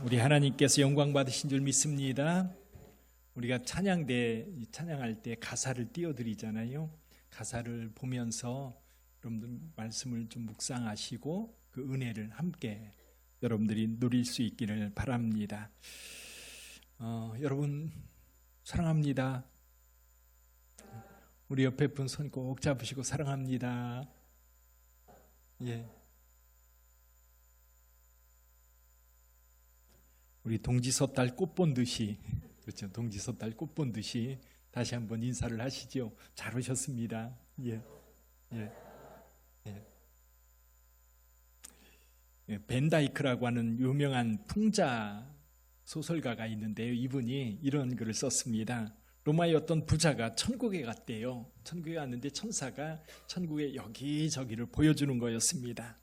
우리 하나님께서 영광 받으신 줄 믿습니다. 우리가 찬양할 때 가사를 띄워드리잖아요. 가사를 보면서 여러분들 말씀을 좀 묵상하시고 그 은혜를 함께 여러분들이 누릴 수 있기를 바랍니다. 여러분 사랑합니다. 우리 옆에 분 손 꼭 잡으시고 사랑합니다. 예. 우리 동지섣달 꽃 본 듯이, 그렇죠? 동지섣달 꽃 본 듯이 다시 한번 인사를 하시죠. 잘 오셨습니다. 예, 예, 예. 예, 벤다이크라고 하는 유명한 풍자 소설가가 있는데요. 이분이 이런 글을 썼습니다. 로마의 어떤 부자가 천국에 갔대요. 천국에 갔는데 천사가 천국의 여기저기를 보여주는 거였습니다.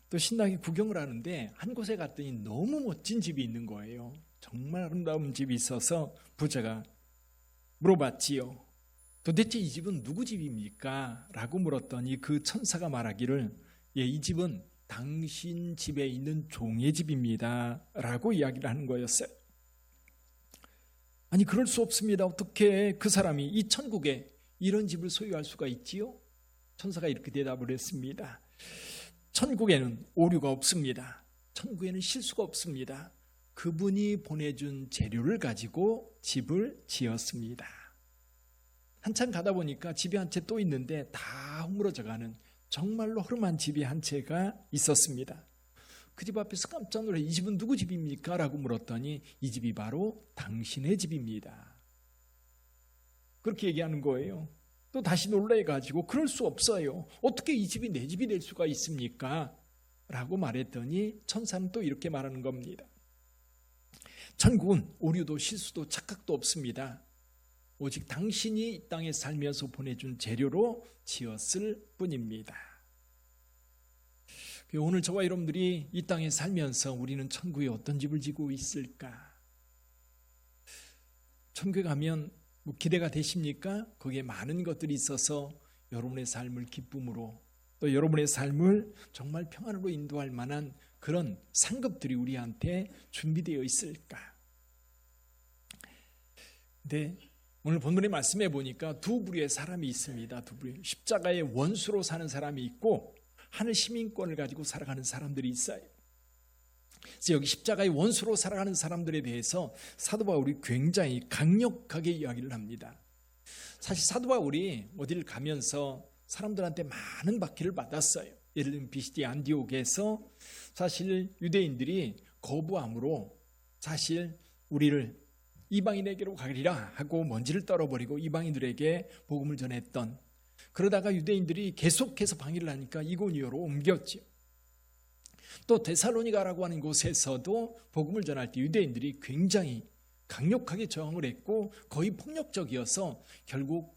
또 신나게 구경을 하는데 한 곳에 갔더니 너무 멋진 집이 있는 거예요. 정말 아름다운 집이 있어서 부자가 물어봤지요. 도대체 이 집은 누구 집입니까? 라고 물었더니 그 천사가 말하기를 이 집은 당신 집에 있는 종의 집입니다. 라고 이야기를 하는 거였어요. 아니 그럴 수 없습니다. 어떻게 그 사람이 이 천국에 이런 집을 소유할 수가 있지요? 천사가 이렇게 대답을 했습니다. 천국에는 오류가 없습니다. 천국에는 실수가 없습니다. 그분이 보내준 재료를 가지고 집을 지었습니다. 한참 가다 보니까 집이 한 채 또 있는데 다 허물어져가는 정말로 허름한 집이 한 채가 있었습니다. 그 집 앞에서 깜짝 놀라 이 집은 누구 집입니까? 라고 물었더니 이 집이 바로 당신의 집입니다. 그렇게 얘기하는 거예요. 또 다시 놀라가지고 그럴 수 없어요. 어떻게 이 집이 내 집이 될 수가 있습니까? 라고 말했더니 천사는 또 이렇게 말하는 겁니다. 천국은 오류도 실수도 착각도 없습니다. 오직 당신이 이 땅에 살면서 보내준 재료로 지었을 뿐입니다. 오늘 저와 여러분들이 이 땅에 살면서 우리는 천국에 어떤 집을 지고 있을까? 천국에 가면 기대가 되십니까? 거기에 많은 것들이 있어서 여러분의 삶을 기쁨으로 또 여러분의 삶을 정말 평안으로 인도할 만한 그런 상급들이 우리한테 준비되어 있을까? 근데 오늘 본문의 말씀에 보니까 두 부류의 사람이 있습니다. 두 부류. 십자가의 원수로 사는 사람이 있고 하늘 시민권을 가지고 살아가는 사람들이 있어요. 그래서 여기 십자가의 원수로 살아가는 사람들에 대해서 사도 바울이 굉장히 강력하게 이야기를 합니다. 사실 사도 바울이 어디를 가면서 사람들한테 많은 박해를 받았어요. 예를 들면 비시디 안디옥에서 사실 유대인들이 거부함으로 사실 우리를 이방인에게로 가리라 하고 먼지를 떨어버리고 이방인들에게 복음을 전했던, 그러다가 유대인들이 계속해서 방해를 하니까 이고니오로 옮겼죠. 또 데살로니가라고 하는 곳에서도 복음을 전할 때 유대인들이 굉장히 강력하게 저항을 했고 거의 폭력적이어서 결국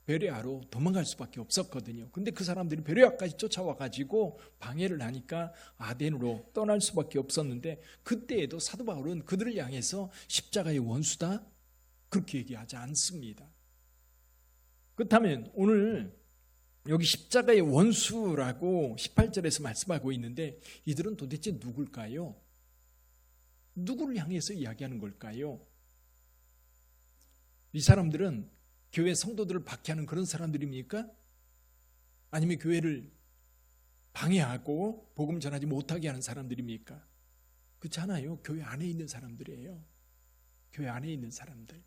베레아로 도망갈 수밖에 없었거든요. 근데 그 사람들이 베레아까지 쫓아와가지고 방해를 하니까 아덴으로 떠날 수밖에 없었는데 그때에도 사도 바울은 그들을 향해서 십자가의 원수다 그렇게 얘기하지 않습니다. 그렇다면 오늘 여기 십자가의 원수라고 18절에서 말씀하고 있는데 이들은 도대체 누굴까요? 누구를 향해서 이야기하는 걸까요? 이 사람들은 교회 성도들을 박해하는 그런 사람들입니까? 아니면 교회를 방해하고 복음 전하지 못하게 하는 사람들입니까? 그렇지 않아요. 교회 안에 있는 사람들이에요. 교회 안에 있는 사람들.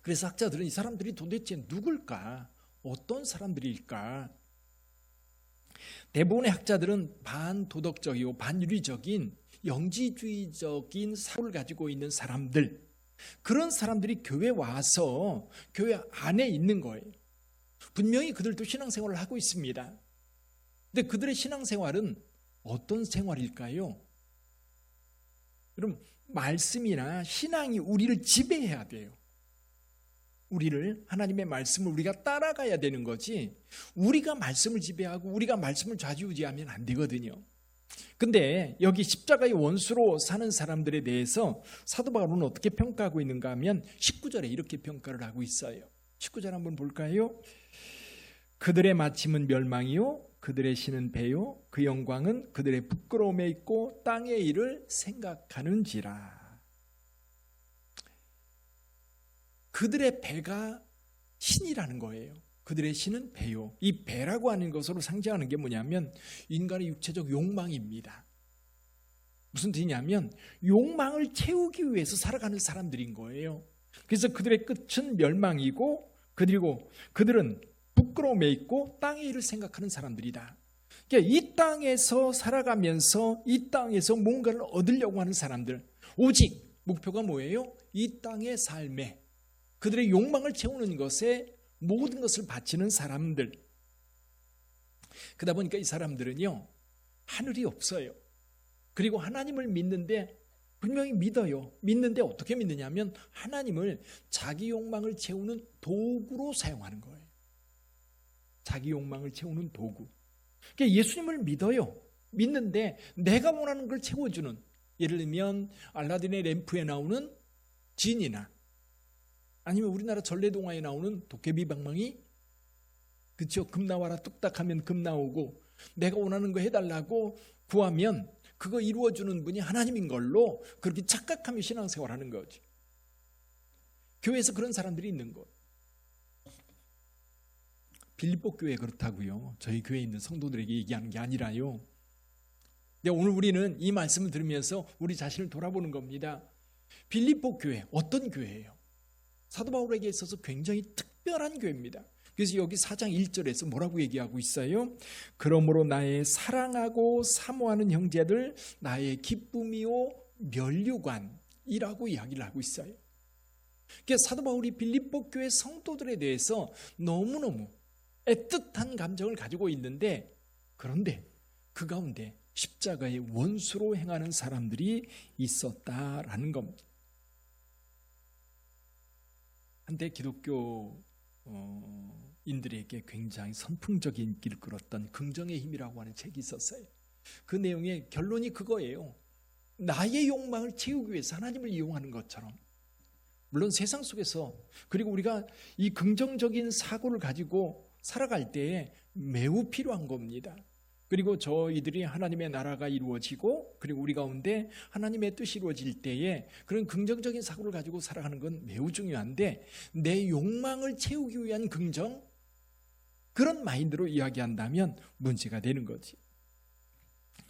그래서 학자들은 이 사람들이 도대체 누굴까? 어떤 사람들일까? 대부분의 학자들은 반도덕적이고 반윤리적인 영지주의적인 사고를 가지고 있는 사람들, 그런 사람들이 교회에 와서 교회 안에 있는 거예요. 분명히 그들도 신앙생활을 하고 있습니다. 근데 그들의 신앙생활은 어떤 생활일까요? 여러분, 말씀이나 신앙이 우리를 지배해야 돼요. 우리를, 하나님의 말씀을 우리가 따라가야 되는 거지 우리가 말씀을 지배하고 우리가 말씀을 좌지우지하면 안 되거든요. 근데 여기 십자가의 원수로 사는 사람들에 대해서 사도 바울은 어떻게 평가하고 있는가 하면 19절에 이렇게 평가를 하고 있어요. 19절 한번 볼까요? 그들의 마침은 멸망이요 그들의 신은 배요 그 영광은 그들의 부끄러움에 있고 땅의 일을 생각하는지라. 그들의 배가 신이라는 거예요. 그들의 신은 배요. 이 배라고 하는 것으로 상징하는 게 뭐냐면 인간의 육체적 욕망입니다. 무슨 뜻이냐면 욕망을 채우기 위해서 살아가는 사람들인 거예요. 그래서 그들의 끝은 멸망이고 그리고 그들은 부끄러움에 있고 땅의 일을 생각하는 사람들이다. 그러니까 이 땅에서 살아가면서 이 땅에서 뭔가를 얻으려고 하는 사람들, 오직 목표가 뭐예요? 이 땅의 삶에 그들의 욕망을 채우는 것에 모든 것을 바치는 사람들. 그러다 보니까 이 사람들은요, 하늘이 없어요. 그리고 하나님을 믿는데 분명히 믿어요. 믿는데 어떻게 믿느냐면 하나님을 자기 욕망을 채우는 도구로 사용하는 거예요. 자기 욕망을 채우는 도구. 그러니까 예수님을 믿어요. 믿는데 내가 원하는 걸 채워주는, 예를 들면 알라딘의 램프에 나오는 진이나 아니면 우리나라 전래동화에 나오는 도깨비 방망이, 그렇죠? 금 나와라 뚝딱 하면 금 나오고 내가 원하는 거 해달라고 구하면 그거 이루어주는 분이 하나님인 걸로 그렇게 착각하며 신앙생활하는 거지. 교회에서 그런 사람들이 있는 것. 빌립보 교회 그렇다고요. 저희 교회에 있는 성도들에게 얘기하는 게 아니라요. 근데 오늘 우리는 이 말씀을 들으면서 우리 자신을 돌아보는 겁니다. 빌립보 교회 어떤 교회예요? 사도 바울에게 있어서 굉장히 특별한 교회입니다. 그래서 여기 4장 1절에서 뭐라고 얘기하고 있어요? 그러므로 나의 사랑하고 사모하는 형제들, 나의 기쁨이요 면류관이라고 이야기를 하고 있어요. 그러니까 사도 바울이 빌립보 교회 성도들에 대해서 너무너무 애틋한 감정을 가지고 있는데, 그런데 그 가운데 십자가의 원수로 행하는 사람들이 있었다라는 겁니다. 한때 기독교 인들에게 굉장히 선풍적인 인기를 끌었던 긍정의 힘이라고 하는 책이 있었어요. 그 내용의 결론이 그거예요. 나의 욕망을 채우기 위해서 하나님을 이용하는 것처럼, 물론 세상 속에서, 그리고 우리가 이 긍정적인 사고를 가지고 살아갈 때에 매우 필요한 겁니다. 그리고 저희들이 하나님의 나라가 이루어지고 그리고 우리 가운데 하나님의 뜻이 이루어질 때에 그런 긍정적인 사고를 가지고 살아가는 건 매우 중요한데, 내 욕망을 채우기 위한 긍정, 그런 마인드로 이야기한다면 문제가 되는 거지.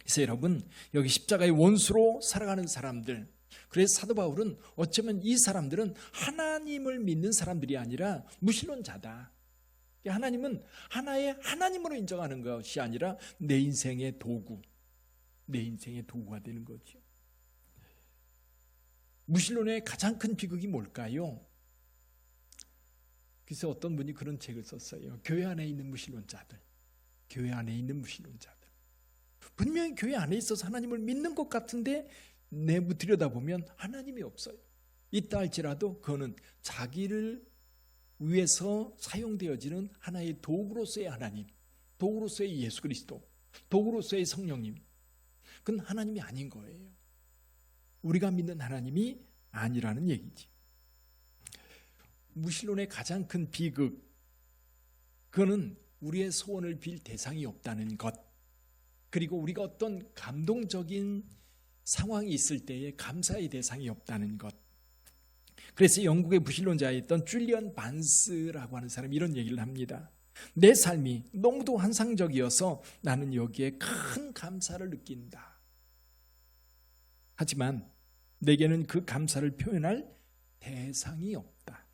그래서 여러분, 여기 십자가의 원수로 살아가는 사람들, 그래서 사도 바울은 어쩌면 이 사람들은 하나님을 믿는 사람들이 아니라 무신론자다. 하나님은 하나의 하나님으로 인정하는 것이 아니라 내 인생의 도구, 내 인생의 도구가 되는 거죠. 무신론의 가장 큰 비극이 뭘까요? 그래서 어떤 분이 그런 책을 썼어요. 교회 안에 있는 무신론자들, 교회 안에 있는 무신론자들. 분명히 교회 안에 있어서 하나님을 믿는 것 같은데 내부 들여다보면 하나님이 없어요. 있다 할지라도 그거는 자기를 위해서 사용되어지는 하나의 도구로서의 하나님, 도구로서의 예수 그리스도, 도구로서의 성령님, 그건 하나님이 아닌 거예요. 우리가 믿는 하나님이 아니라는 얘기지. 무신론의 가장 큰 비극, 그거는 우리의 소원을 빌 대상이 없다는 것, 그리고 우리가 어떤 감동적인 상황이 있을 때에 감사의 대상이 없다는 것. 그래서 영국의 무신론자였던 줄리언 반스라고 하는 사람이 이런 얘기를 합니다. 내 삶이 너무도 환상적이어서 나는 여기에 큰 감사를 느낀다. 하지만 내게는 그 감사를 표현할 대상이 없다.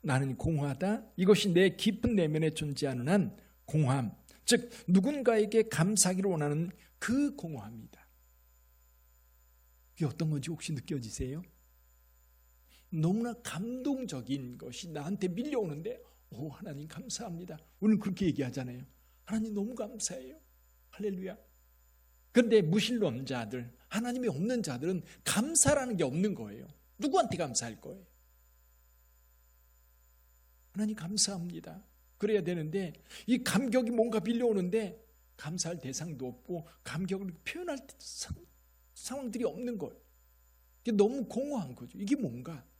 나는 공허하다. 이것이 내 깊은 내면에 존재하는 한 공허함, 즉 누군가에게 감사하기를 원하는 그 공허함이다. 이게 어떤 건지 혹시 느껴지세요? 너무나 감동적인 것이 나한테 밀려오는데, 오, 하나님 감사합니다. 우리는 그렇게 얘기하잖아요. 하나님 너무 감사해요. 할렐루야. 그런데 무신론자들, 하나님이 없는 자들은 감사라는 게 없는 거예요. 누구한테 감사할 거예요? 하나님 감사합니다. 그래야 되는데 이 감격이 뭔가 밀려오는데 감사할 대상도 없고 감격을 표현할 상황들이 없는 거예요. 이게 너무 공허한 거죠. 이게 뭔가?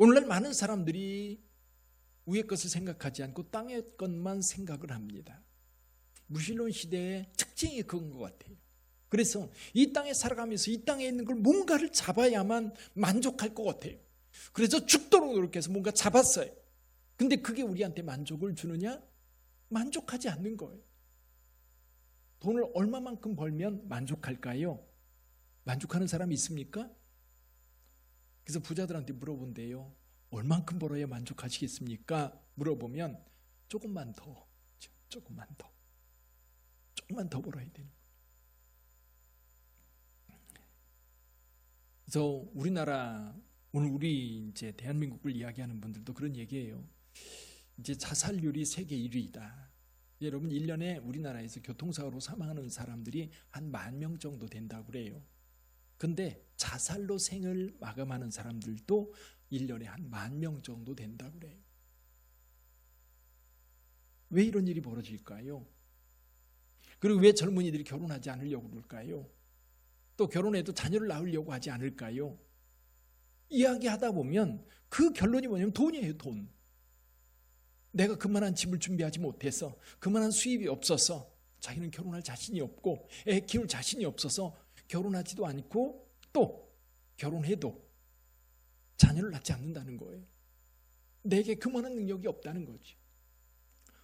오늘날 많은 사람들이 위의 것을 생각하지 않고 땅의 것만 생각을 합니다. 무신론 시대의 특징이 그건 것 같아요. 그래서 이 땅에 살아가면서 이 땅에 있는 걸 뭔가를 잡아야만 만족할 것 같아요. 그래서 죽도록 노력해서 뭔가 잡았어요. 근데 그게 우리한테 만족을 주느냐? 만족하지 않는 거예요. 돈을 얼마만큼 벌면 만족할까요? 만족하는 사람이 있습니까? 그래서 부자들한테 물어본대요. 얼만큼 벌어야 만족하시겠습니까? 물어보면 조금만 더 벌어야 되는 거예요. 그래서 우리나라, 오늘 우리 이제 대한민국을 이야기하는 분들도 그런 얘기예요. 이제 자살률이 세계 1위이다. 여러분 1년에 우리나라에서 교통사고로 사망하는 사람들이 한 10,000명 정도 된다고 그래요. 근데 자살로 생을 마감하는 사람들도 1년에 한 10,000명 정도 된다고 그래요. 왜 이런 일이 벌어질까요? 그리고 왜 젊은이들이 결혼하지 않으려고 그럴까요? 또 결혼해도 자녀를 낳으려고 하지 않을까요? 이야기하다 보면 그 결론이 뭐냐면 돈이에요, 돈. 내가 그만한 집을 준비하지 못해서, 그만한 수입이 없어서 자기는 결혼할 자신이 없고 애 키울 자신이 없어서 결혼하지도 않고 또 결혼해도 자녀를 낳지 않는다는 거예요. 내게 그만한 능력이 없다는 거죠.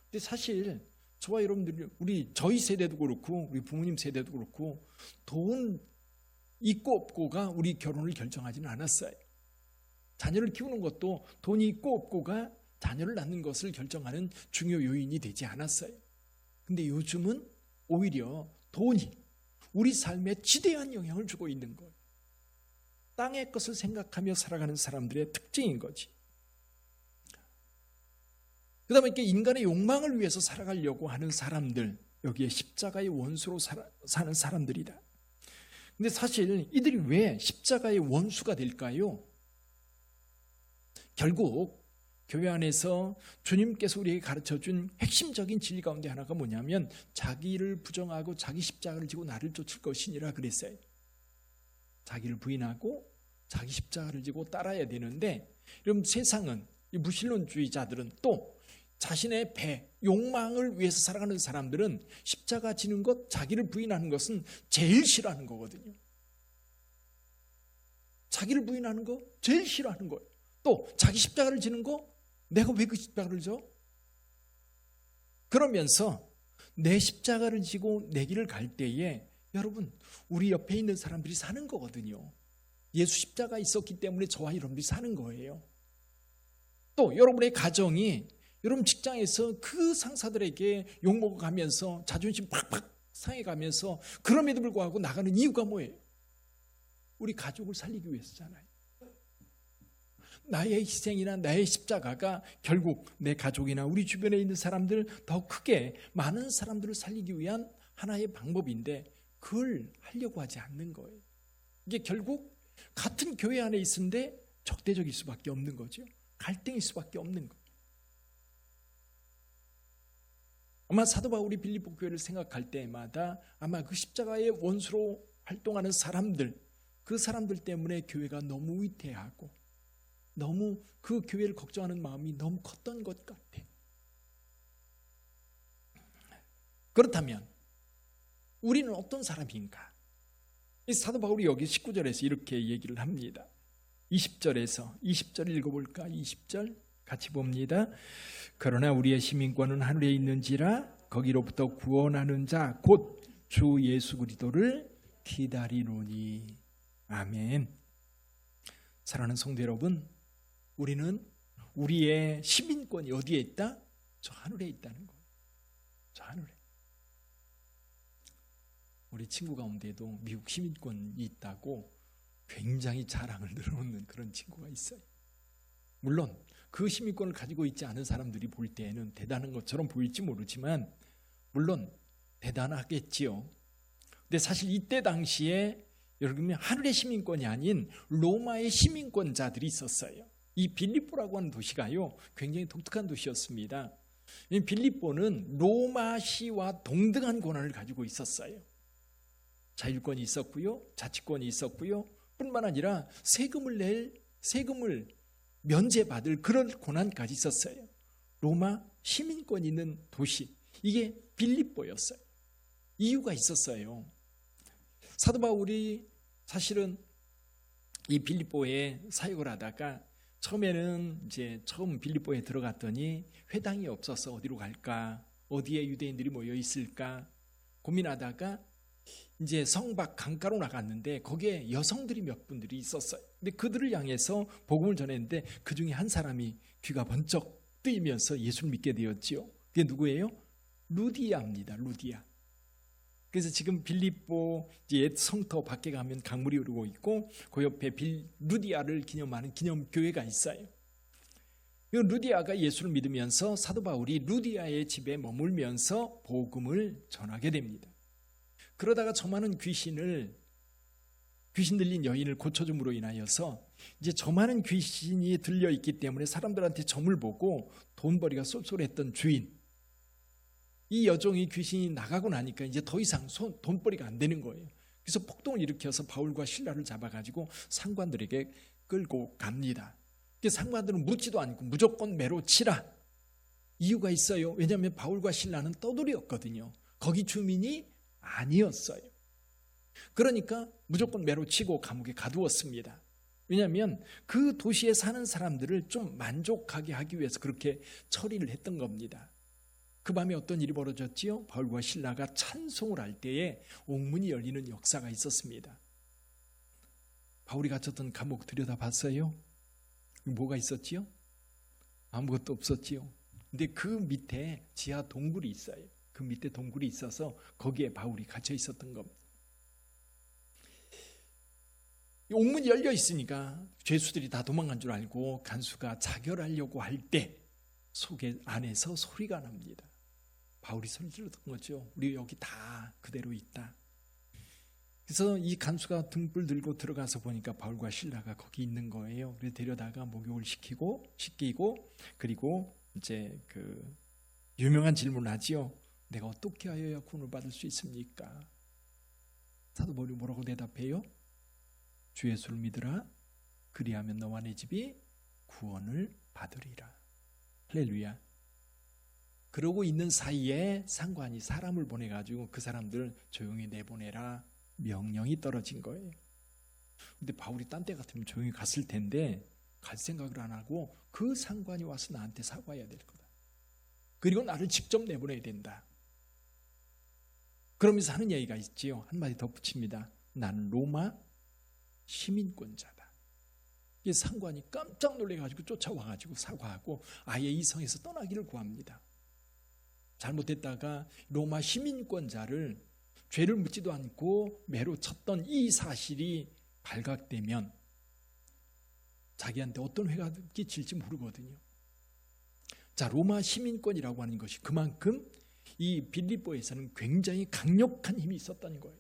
근데 사실 저와 여러분들이 저희 세대도 그렇고 우리 부모님 세대도 그렇고 돈 있고 없고가 우리 결혼을 결정하지는 않았어요. 자녀를 키우는 것도 돈이 있고 없고가 자녀를 낳는 것을 결정하는 중요 요인이 되지 않았어요. 근데 요즘은 오히려 돈이 우리 삶에 지대한 영향을 주고 있는 거예요. 땅의 것을 생각하며 살아가는 사람들의 특징인 거지. 그 다음에 이렇게 인간의 욕망을 위해서 살아가려고 하는 사람들, 여기에 십자가의 원수로 사는 사람들이다. 근데 사실 이들이 왜 십자가의 원수가 될까요? 결국 교회 안에서 주님께서 우리에게 가르쳐준 핵심적인 진리 가운데 하나가 뭐냐면 자기를 부정하고 자기 십자가를 지고 나를 쫓을 것이니라 그랬어요. 자기를 부인하고 자기 십자가를 지고 따라야 되는데, 여러분 세상은, 이 무신론주의자들은 또 자신의 배, 욕망을 위해서 살아가는 사람들은 십자가 지는 것, 자기를 부인하는 것은 제일 싫어하는 거거든요. 자기를 부인하는 거 제일 싫어하는 거예요. 또 자기 십자가를 지는 거, 내가 왜 그 십자가를 져? 그러면서 내 십자가를 지고 내 길을 갈 때에 여러분 우리 옆에 있는 사람들이 사는 거거든요. 예수 십자가 있었기 때문에 저와 여러분들이 사는 거예요. 또 여러분의 가정이, 여러분 직장에서 그 상사들에게 욕먹어가면서 자존심 팍팍 상해가면서 그럼에도 불구하고 나가는 이유가 뭐예요? 우리 가족을 살리기 위해서잖아요. 나의 희생이나 나의 십자가가 결국 내 가족이나 우리 주변에 있는 사람들, 더 크게 많은 사람들을 살리기 위한 하나의 방법인데 그걸 하려고 하지 않는 거예요. 이게 결국 같은 교회 안에 있는데 적대적일 수밖에 없는 거죠. 갈등일 수밖에 없는 거예요. 아마 사도 바울이 빌립보 교회를 생각할 때마다 아마 그 십자가의 원수로 활동하는 사람들, 그 사람들 때문에 교회가 너무 위태하고 너무 그 교회를 걱정하는 마음이 너무 컸던 것 같아. 그렇다면 우리는 어떤 사람인가? 이 사도 바울이 여기 19절에서 이렇게 얘기를 합니다. 20절 읽어볼까? 20절 같이 봅니다. 그러나 우리의 시민권은 하늘에 있는지라 거기로부터 구원하는 자 곧 주 예수 그리스도를 기다리노니. 아멘. 사랑하는 성도 여러분, 우리는 우리의 시민권이 어디에 있다? 저 하늘에 있다는 거예요. 저 하늘에. 우리 친구 가운데도 미국 시민권이 있다고 굉장히 자랑을 늘어놓는 그런 친구가 있어요. 물론 그 시민권을 가지고 있지 않은 사람들이 볼 때에는 대단한 것처럼 보일지 모르지만 물론 대단하겠지요. 근데 사실 이때 당시에 여러분이 하늘의 시민권이 아닌 로마의 시민권자들이 있었어요. 이 빌립보라고 하는 도시가요 굉장히 독특한 도시였습니다. 이 빌립보는 로마시와 동등한 권한을 가지고 있었어요. 자율권이 있었고요, 자치권이 있었고요, 뿐만 아니라 세금을 면제받을 그런 권한까지 있었어요. 로마 시민권이 있는 도시, 이게 빌립보였어요. 이유가 있었어요. 사도 바울이 사실은 이 빌립보에 사역을 하다가 처음에는 이제 처음 빌립보에 들어갔더니 회당이 없어서 어디로 갈까, 어디에 유대인들이 모여 있을까 고민하다가 이제 성 밖 강가로 나갔는데 거기에 여성들이 몇 분들이 있었어요. 근데 그들을 향해서 복음을 전했는데 그 중에 한 사람이 귀가 번쩍 뜨이면서 예수를 믿게 되었지요. 그게 누구예요? 루디아입니다. 루디아. 그래서 지금 빌립보 옛 성터 밖에 가면 강물이 흐르고 있고 그 옆에 루디아를 기념하는 기념교회가 있어요. 루디아가 예수를 믿으면서 사도 바울이 루디아의 집에 머물면서 복음을 전하게 됩니다. 그러다가 저 많은 귀신 들린 여인을 고쳐줌으로 인하여서 이제 저 많은 귀신이 들려 있기 때문에 사람들한테 점을 보고 돈벌이가 쏠쏠했던 주인, 이 여종이 귀신이 나가고 나니까 이제 더 이상 돈벌이가 안 되는 거예요. 그래서 폭동을 일으켜서 바울과 실라를 잡아가지고 상관들에게 끌고 갑니다. 상관들은 묻지도 않고 무조건 매로 치라. 이유가 있어요. 왜냐하면 바울과 실라는 떠돌이였거든요. 거기 주민이 아니었어요. 그러니까 무조건 매로 치고 감옥에 가두었습니다. 왜냐하면 그 도시에 사는 사람들을 좀 만족하게 하기 위해서 그렇게 처리를 했던 겁니다. 그 밤에 어떤 일이 벌어졌지요? 바울과 실라가 찬송을 할 때에 옥문이 열리는 역사가 있었습니다. 바울이 갇혔던 감옥 들여다봤어요? 뭐가 있었지요? 아무것도 없었지요. 근데 그 밑에 지하 동굴이 있어요. 그 밑에 동굴이 있어서 거기에 바울이 갇혀 있었던 겁니다. 옥문이 열려 있으니까 죄수들이 다 도망간 줄 알고 간수가 자결하려고 할 때 속에 안에서 소리가 납니다. 바울이 소리 질렀던 거죠. 우리 여기 다 그대로 있다. 그래서 이 간수가 등불 들고 들어가서 보니까 바울과 실라가 거기 있는 거예요. 그래서 데려다가 목욕을 씻기고 그리고 이제 그 유명한 질문을 하지요. 내가 어떻게 하여야 구원을 받을 수 있습니까? 사도 바울이 뭐라고 대답해요? 주 예수를 믿으라. 그리하면 너와 내 집이 구원을 받으리라. 할렐루야. 그러고 있는 사이에 상관이 사람을 보내가지고 그 사람들 조용히 내보내라 명령이 떨어진 거예요. 근데 바울이 딴 데 같으면 조용히 갔을 텐데 갈 생각을 안 하고 그 상관이 와서 나한테 사과해야 될 거다. 그리고 나를 직접 내보내야 된다. 그러면서 하는 얘기가 있지요. 한마디 덧붙입니다. 나는 로마 시민권자다. 이 상관이 깜짝 놀래가지고 쫓아와가지고 사과하고 아예 이 성에서 떠나기를 구합니다. 잘못했다가 로마 시민권자를 죄를 묻지도 않고 매로 쳤던 이 사실이 발각되면 자기한테 어떤 회가 끼칠지 모르거든요. 자, 로마 시민권이라고 하는 것이 그만큼 이 빌립보에서는 굉장히 강력한 힘이 있었다는 거예요.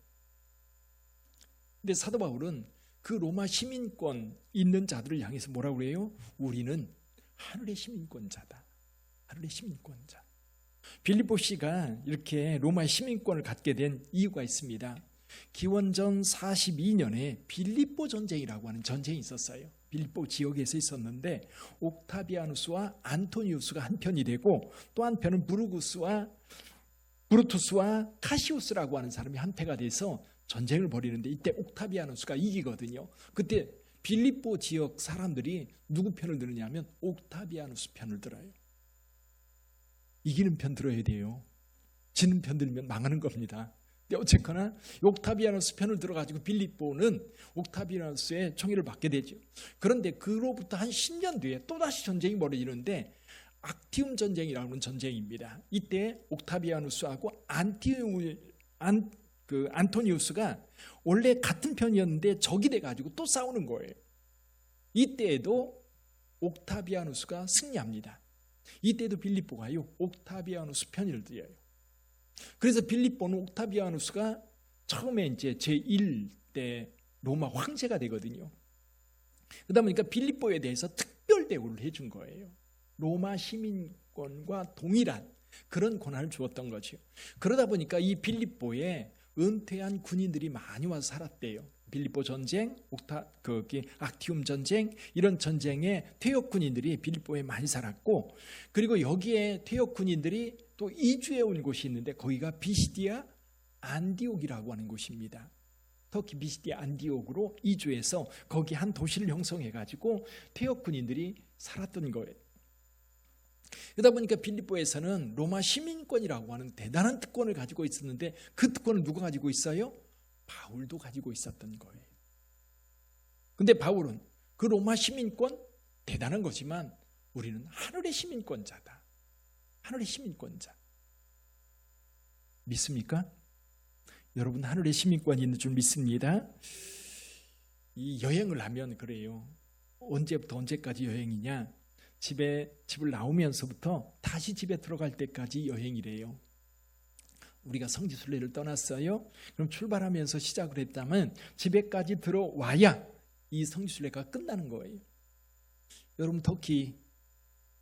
근데 사도 바울은 그 로마 시민권 있는 자들을 향해서 뭐라고 그래요? 우리는 하늘의 시민권자다. 하늘의 시민권자. 빌립보시가 이렇게 로마의 시민권을 갖게 된 이유가 있습니다. 기원전 42년에 빌립보 전쟁이라고 하는 전쟁이 있었어요. 빌립보 지역에서 있었는데 옥타비아누스와 안토니우스가 한 편이 되고 또 한편은 브루투스와 카시우스라고 하는 사람이 한 패가 돼서 전쟁을 벌이는데 이때 옥타비아누스가 이기거든요. 그때 빌립보 지역 사람들이 누구 편을 드느냐면 옥타비아누스 편을 들어요. 이기는 편 들어야 돼요. 지는 편 들면 망하는 겁니다. 근데 어쨌거나 옥타비아누스 편을 들어가지고 빌립보는 옥타비아누스의 총애를 받게 되죠. 그런데 그로부터 한 10년 뒤에 또다시 전쟁이 벌어지는데 악티움 전쟁이라고 하는 전쟁입니다. 이때 옥타비아누스하고 안토니우스가 원래 같은 편이었는데 적이 돼가지고 또 싸우는 거예요. 이때에도 옥타비아누스가 승리합니다. 이때도 빌립보가요 옥타비아누스 편을 들어요. 그래서 빌립보는 옥타비아누스가 처음에 이제 제1대 로마 황제가 되거든요. 그러다 보니까 빌립보에 대해서 특별 대우를 해준 거예요. 로마 시민권과 동일한 그런 권한을 주었던 거죠. 그러다 보니까 이 빌립보에 은퇴한 군인들이 많이 와서 살았대요. 빌립보 전쟁, 악티움 전쟁, 이런 전쟁에 퇴역 군인들이 빌립보에 많이 살았고, 그리고 여기에 퇴역 군인들이 또 이주해 온 곳이 있는데 거기가 비시디아 안디옥이라고 하는 곳입니다. 터키 비시디아 안디옥으로 이주해서 거기 한 도시를 형성해 가지고 퇴역 군인들이 살았던 거예요. 그러다 보니까 빌립보에서는 로마 시민권이라고 하는 대단한 특권을 가지고 있었는데 그 특권을 누가 가지고 있어요? 바울도 가지고 있었던 거예요. 근데 바울은 그 로마 시민권 대단한 거지만 우리는 하늘의 시민권자다. 하늘의 시민권자. 믿습니까? 여러분 하늘의 시민권이 있는 줄 믿습니다. 이 여행을 하면 그래요. 언제부터 언제까지 여행이냐? 집을 나오면서부터 다시 집에 들어갈 때까지 여행이래요. 우리가 성지순례를 떠났어요. 그럼 출발하면서 시작을 했다면 집에까지 들어와야 이 성지순례가 끝나는 거예요. 여러분 터키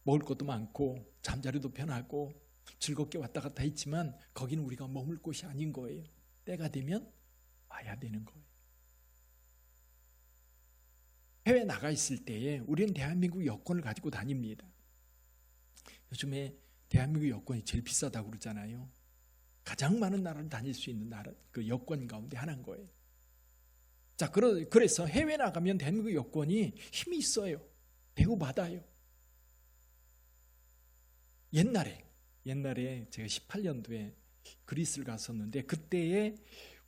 먹을 것도 많고 잠자리도 편하고 즐겁게 왔다 갔다 했지만 거기는 우리가 머물 곳이 아닌 거예요. 때가 되면 와야 되는 거예요. 해외 나가 있을 때에 우리는 대한민국 여권을 가지고 다닙니다. 요즘에 대한민국 여권이 제일 비싸다고 그러잖아요. 가장 많은 나라를 다닐 수 있는 나라, 그 여권 가운데 하나인 거예요. 자, 그래서 해외 나가면 대한민국 여권이 힘이 있어요. 대우받아요. 옛날에 제가 18년도에 그리스를 갔었는데 그때에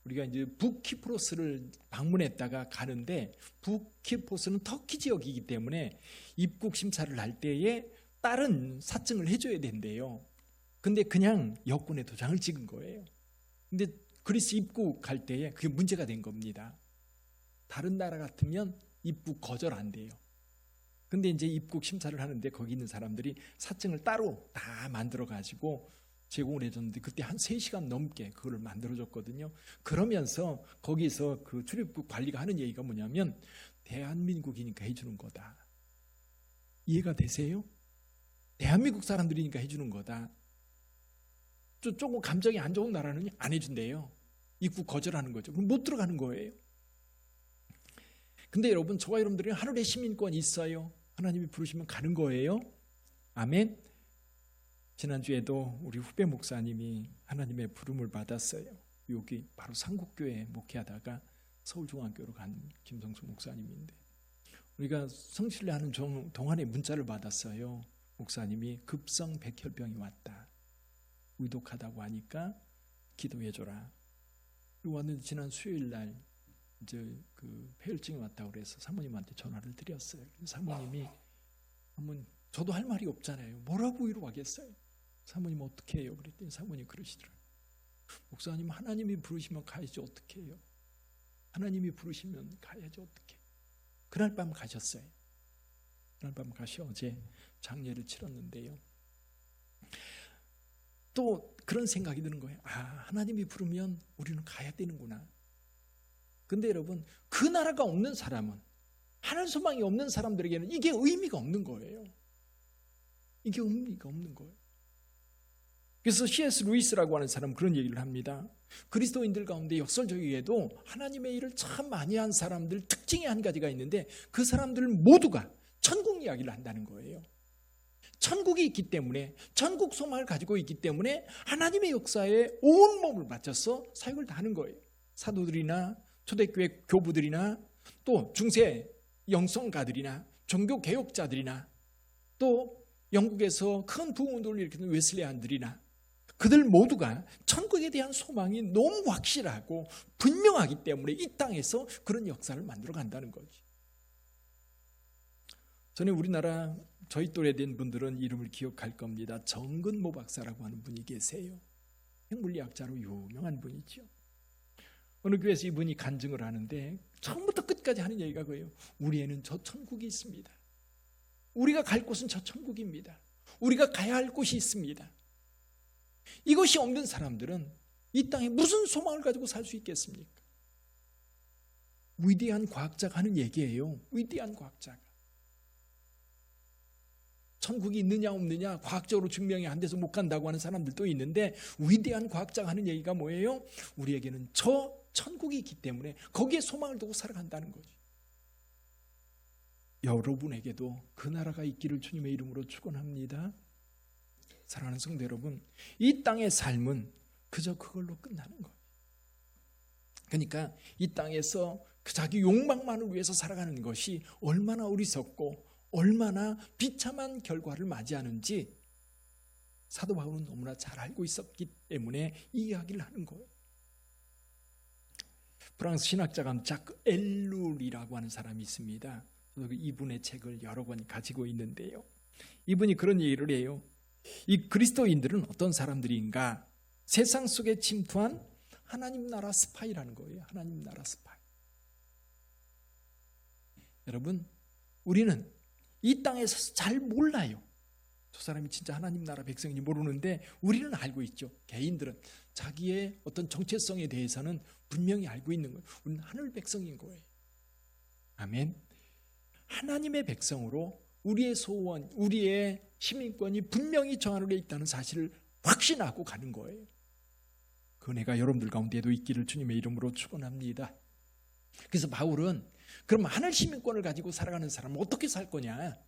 우리가 이제 북키프로스를 방문했다가 가는데 북키프로스는 터키 지역이기 때문에 입국 심사를 할 때에 다른 사증을 해줘야 된대요. 근데 그냥 여권에 도장을 찍은 거예요. 근데 그리스 입국할 때에 그게 문제가 된 겁니다. 다른 나라 같으면 입국 거절 안 돼요. 근데 이제 입국 심사를 하는데 거기 있는 사람들이 사증을 따로 다 만들어 가지고 제공을 해줬는데 그때 한 3시간 넘게 그걸 만들어줬거든요. 그러면서 거기서 그 출입국 관리가 하는 얘기가 뭐냐면 대한민국이니까 해주는 거다. 이해가 되세요? 대한민국 사람들이니까 해주는 거다. 조금 감정이 안 좋은 나라는 안 해준대요. 입국 거절하는 거죠. 그럼 못 들어가는 거예요. 근데 여러분, 저와 여러분들은 하늘의 시민권이 있어요. 하나님이 부르시면 가는 거예요. 아멘. 지난주에도 우리 후배 목사님이 하나님의 부름을 받았어요. 여기 바로 상국교회 목회하다가 서울중앙교로 간 김성수 목사님인데 우리가 성실례하는 동안에 문자를 받았어요. 목사님이 급성 백혈병이 왔다. 위독하다고 하니까 기도해줘라. 그리고 왔는데 지난 수요일 날 이제 그 폐혈증이 왔다고 그래서 사모님한테 전화를 드렸어요. 사모님이 저도 할 말이 없잖아요. 뭐라고 위로하겠어요? 사모님 어떻게 해요? 그랬더니 사모님 그러시더라고요. 목사님 하나님이 부르시면 가야지 어떻게 해요? 하나님이 부르시면 가야지 어떻게 해요? 그날 밤 가셨어요. 그날 밤 가시 어제 장례를 치렀는데요. 또 그런 생각이 드는 거예요. 하나님이 부르면 우리는 가야 되는구나. 근데 여러분, 그 나라가 없는 사람은, 하늘 소망이 없는 사람들에게는 이게 의미가 없는 거예요. 이게 의미가 없는 거예요. 그래서 C.S. 루이스라고 하는 사람은 그런 얘기를 합니다. 그리스도인들 가운데 역설적이게도 하나님의 일을 참 많이 한 사람들 특징이 한 가지가 있는데 그 사람들 모두가 천국 이야기를 한다는 거예요. 천국이 있기 때문에, 천국 소망을 가지고 있기 때문에 하나님의 역사에 온 몸을 바쳐서 사역을 다 하는 거예요. 사도들이나 초대교회 교부들이나 또 중세 영성가들이나 종교개혁자들이나 또 영국에서 큰 부흥운동을 일으키는 웨슬레안들이나 그들 모두가 천국에 대한 소망이 너무 확실하고 분명하기 때문에 이 땅에서 그런 역사를 만들어 간다는 거죠. 전에 우리나라 저희 또래 된 분들은 이름을 기억할 겁니다. 정근모 박사라고 하는 분이 계세요. 핵물리학자로 유명한 분이죠. 어느 교회에서 이분이 간증을 하는데 처음부터 끝까지 하는 얘기가 그거예요. 우리에는 저 천국이 있습니다. 우리가 갈 곳은 저 천국입니다. 우리가 가야 할 곳이 있습니다. 이것이 없는 사람들은 이 땅에 무슨 소망을 가지고 살 수 있겠습니까? 위대한 과학자가 하는 얘기예요. 위대한 과학자가. 천국이 있느냐 없느냐 과학적으로 증명이 안 돼서 못 간다고 하는 사람들도 있는데 위대한 과학자가 하는 얘기가 뭐예요? 우리에게는 저 천국이 있기 때문에 거기에 소망을 두고 살아간다는 거죠. 여러분에게도 그 나라가 있기를 주님의 이름으로 축원합니다. 사랑하는 성도 여러분, 이 땅의 삶은 그저 그걸로 끝나는 거예요. 그러니까 이 땅에서 그 자기 욕망만을 위해서 살아가는 것이 얼마나 어리석고 얼마나 비참한 결과를 맞이하는지 사도 바울은 너무나 잘 알고 있었기 때문에 이 이야기를 하는 거예요. 프랑스 신학자가 자크 엘룰이라고 하는 사람이 있습니다. 저도 이분의 책을 여러 권 가지고 있는데요. 이분이 그런 얘기를 해요. 이 그리스도인들은 어떤 사람들인가? 세상 속에 침투한 하나님 나라 스파이라는 거예요. 하나님 나라 스파이. 여러분, 우리는 이 땅에서 잘 몰라요. 저 사람이 진짜 하나님 나라 백성인지 모르는데 우리는 알고 있죠. 개인들은 자기의 어떤 정체성에 대해서는 분명히 알고 있는 거예요. 우리는 하늘 백성인 거예요. 아멘. 하나님의 백성으로 우리의 소원, 우리의 시민권이 분명히 저 하늘에 있다는 사실을 확신하고 가는 거예요. 그 은혜가 여러분들 가운데도 있기를 주님의 이름으로 축원합니다. 그래서 바울은 그럼 하늘 시민권을 가지고 살아가는 사람은 어떻게 살 거냐?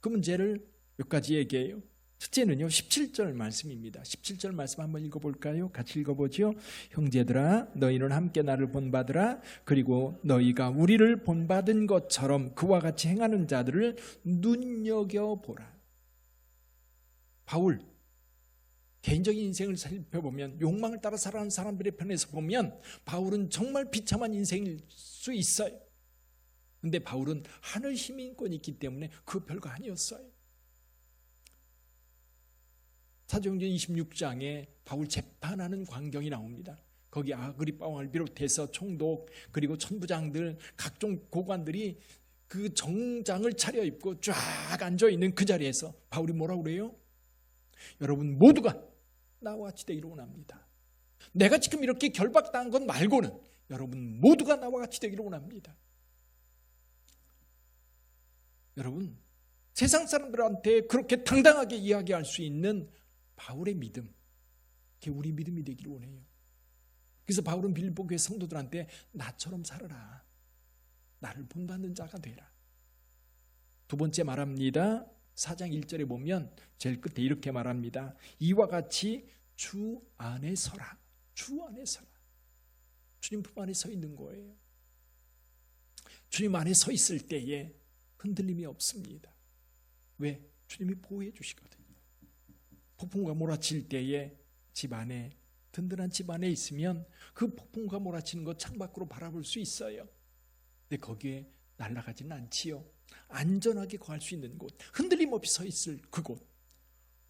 그 문제를 몇 가지 얘기해요. 첫째는요, 17절 말씀입니다. 17절 말씀 한번 읽어볼까요? 같이 읽어보죠. 형제들아, 너희는 함께 나를 본받으라. 그리고 너희가 우리를 본받은 것처럼 그와 같이 행하는 자들을 눈여겨보라. 바울, 개인적인 인생을 살펴보면, 욕망을 따라 살아가는 사람들의 편에서 보면 바울은 정말 비참한 인생일 수 있어요. 근데 바울은 하늘 시민권이 있기 때문에 그 별거 아니었어요. 사도행전 26장에 바울 재판하는 광경이 나옵니다. 거기 아그리빠 왕을 비롯해서 총독 그리고 천부장들 각종 고관들이 그 정장을 차려입고 쫙 앉아있는 그 자리에서 바울이 뭐라고 그래요? 여러분 모두가 나와 같이 되기를 원합니다. 내가 지금 이렇게 결박당한 것 말고는 여러분 모두가 나와 같이 되기를 원합니다. 여러분, 세상 사람들한테 그렇게 당당하게 이야기할 수 있는 바울의 믿음, 그게 우리 믿음이 되기를 원해요. 그래서 바울은 빌립보 교회 성도들한테 나처럼 살아라. 나를 본받는 자가 되라. 두 번째 말합니다. 4장 1절에 보면 제일 끝에 이렇게 말합니다. 이와 같이 주 안에 서라. 주 안에 서라. 주님 품 안에 서 있는 거예요. 주님 안에 서 있을 때에 흔들림이 없습니다. 왜? 주님이 보호해 주시거든요. 폭풍과 몰아칠 때에 집 안에, 든든한 집 안에 있으면 그 폭풍과 몰아치는 것 창밖으로 바라볼 수 있어요. 근데 거기에 날아가지는 않지요. 안전하게 거할 수 있는 곳, 흔들림 없이 서 있을 그곳.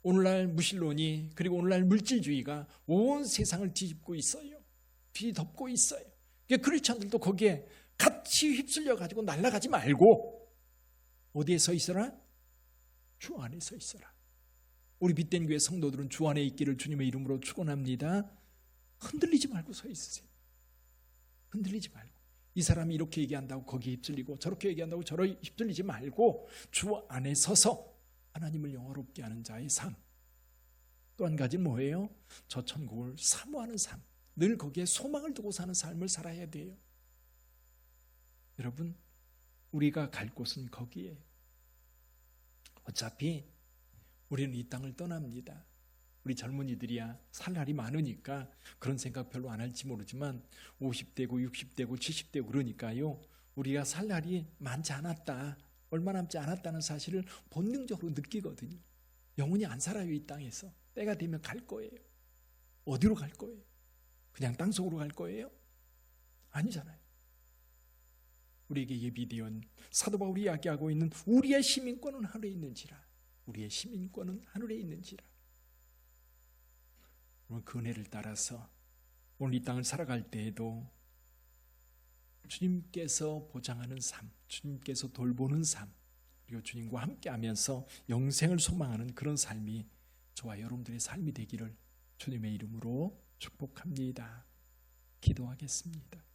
오늘날 무신론이 그리고 오늘날 물질주의가 온 세상을 뒤집고 있어요. 뒤덮고 있어요. 크리스찬들도 거기에 같이 휩쓸려 가지고 날아가지 말고 어디에 서 있어라? 주 안에 서 있어라. 우리 빛된 교회 성도들은 주 안에 있기를 주님의 이름으로 축원합니다. 흔들리지 말고 서 있으세요. 흔들리지 말고. 이 사람이 이렇게 얘기한다고 거기에 휩쓸리고 저렇게 얘기한다고 저렇게 휩쓸리지 말고 주 안에 서서 하나님을 영화롭게 하는 자의 삶. 또 한 가지는 뭐예요? 저 천국을 사모하는 삶. 늘 거기에 소망을 두고 사는 삶을 살아야 돼요. 여러분, 우리가 갈 곳은 거기에요. 어차피 우리는 이 땅을 떠납니다. 우리 젊은이들이야 살 날이 많으니까 그런 생각 별로 안 할지 모르지만 50대고 60대고 70대고 그러니까요, 우리가 살 날이 많지 않았다, 얼마 남지 않았다는 사실을 본능적으로 느끼거든요. 영원히 안 살아요. 이 땅에서 때가 되면 갈 거예요. 어디로 갈 거예요? 그냥 땅속으로 갈 거예요? 아니잖아요. 우리에게 예비되어 사도 바울이 이야기하고 있는 우리의 시민권은 하늘에 있는지라. 우리의 시민권은 하늘에 있는지라. 오늘 그 은혜를 따라서 오늘 이 땅을 살아갈 때에도 주님께서 보장하는 삶, 주님께서 돌보는 삶, 그리고 주님과 함께하면서 영생을 소망하는 그런 삶이 저와 여러분들의 삶이 되기를 주님의 이름으로 축복합니다. 기도하겠습니다.